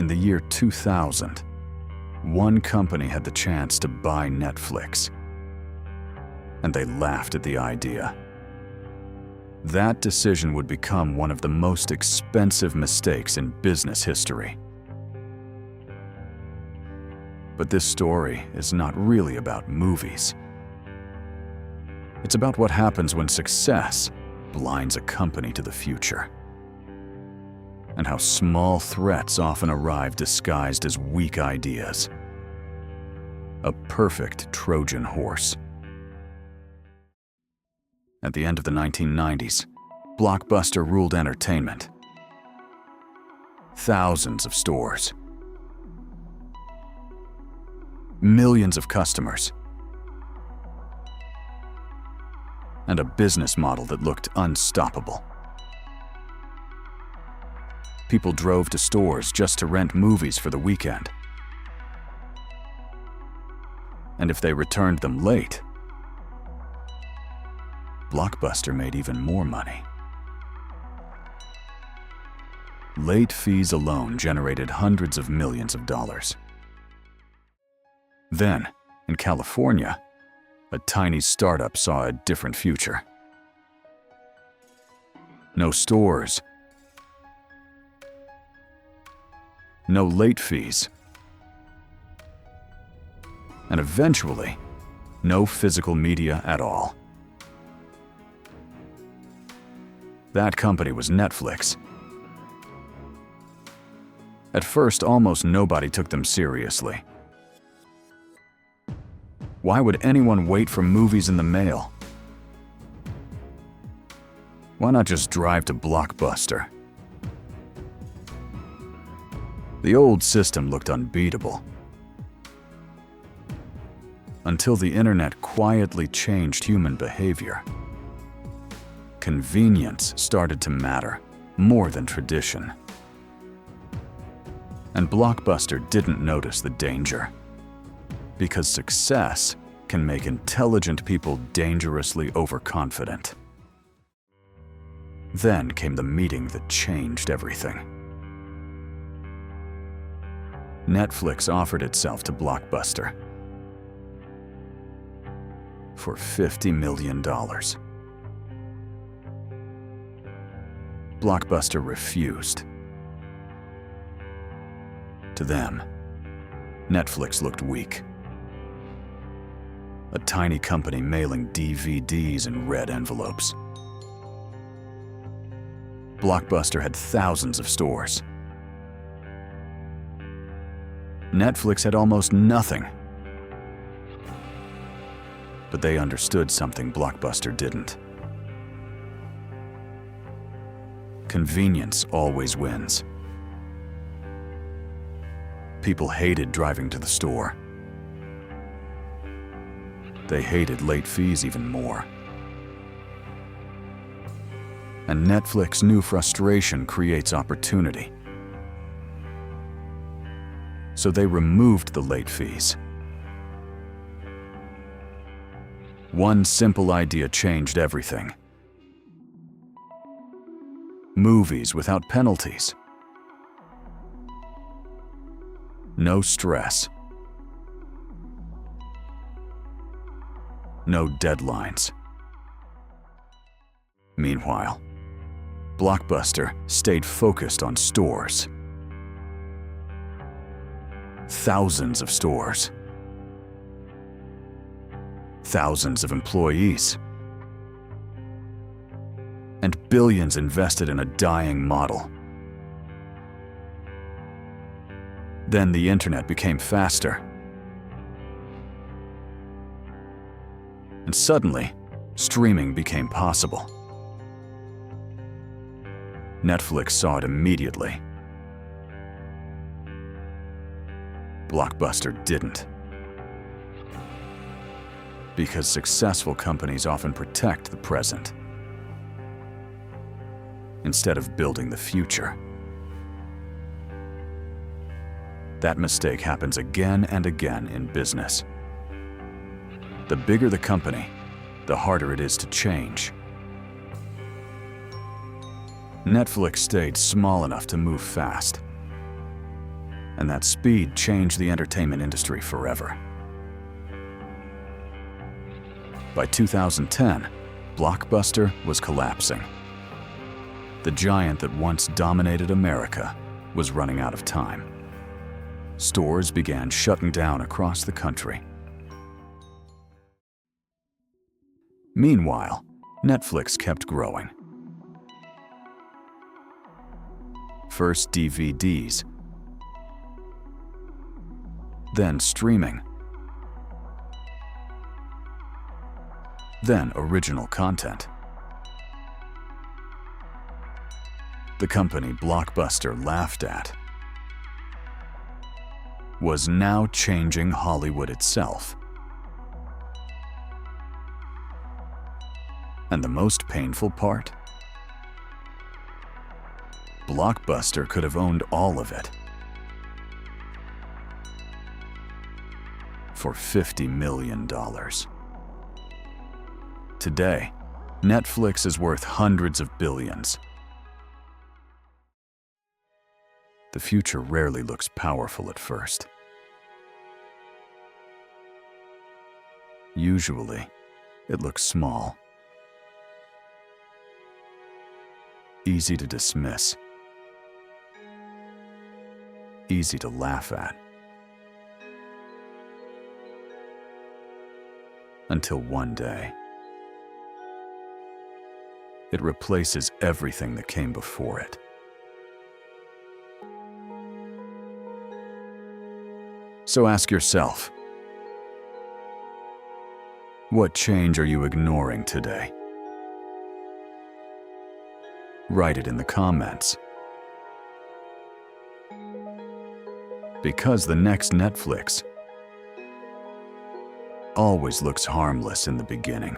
the year 2000, one company had the chance to buy Netflix, and they laughed at the idea. That decision would become one of the most expensive mistakes in business history. But this story is not really about movies. It's about what happens when success blinds a company to the future, and how small threats often arrive disguised as weak ideas. A perfect Trojan horse. At the end of the 1990s, Blockbuster ruled entertainment. Thousands of stores, millions of customers, and a business model that looked unstoppable. People drove to stores just to rent movies for the weekend. And if they returned them late, Blockbuster made even more money. Late fees alone generated hundreds of millions of dollars. Then, in California, a tiny startup saw a different future. No stores, no late fees, and eventually, no physical media at all. That company was Netflix. At first, almost nobody took them seriously. Why would anyone wait for movies in the mail? Why not just drive to Blockbuster? The old system looked unbeatable. Until the internet quietly changed human behavior. Convenience started to matter more than tradition. And Blockbuster didn't notice the danger. Because success can make intelligent people dangerously overconfident. Then came the meeting that changed everything. Netflix offered itself to Blockbuster for $50 million. Blockbuster refused. To them, Netflix looked weak. A tiny company mailing DVDs in red envelopes. Blockbuster had thousands of stores. Netflix had almost nothing. But they understood something Blockbuster didn't. Convenience always wins. People hated driving to the store. They hated late fees even more. And Netflix knew frustration creates opportunity. So they removed the late fees. One simple idea changed everything. Movies without penalties. No stress. No deadlines. Meanwhile, Blockbuster stayed focused on stores. Thousands of stores. Thousands of employees. And billions invested in a dying model. Then the internet became faster. And suddenly, streaming became possible. Netflix saw it immediately. Blockbuster didn't. Because successful companies often protect the present instead of building the future. That mistake happens again and again in business. The bigger the company, the harder it is to change. Netflix stayed small enough to move fast. And that speed changed the entertainment industry forever. By 2010, Blockbuster was collapsing. The giant that once dominated America was running out of time. Stores began shutting down across the country. Meanwhile, Netflix kept growing. First DVDs, then streaming, then original content. The company Blockbuster laughed at was now changing Hollywood itself. And the most painful part? Blockbuster could have owned all of it for $50 million. Today, Netflix is worth hundreds of billions. The future rarely looks powerful at first. Usually, it looks small, easy to dismiss, easy to laugh at. Until one day, it replaces everything that came before it. So ask yourself, what change are you ignoring today? Write it in the comments. Because the next Netflix always looks harmless in the beginning.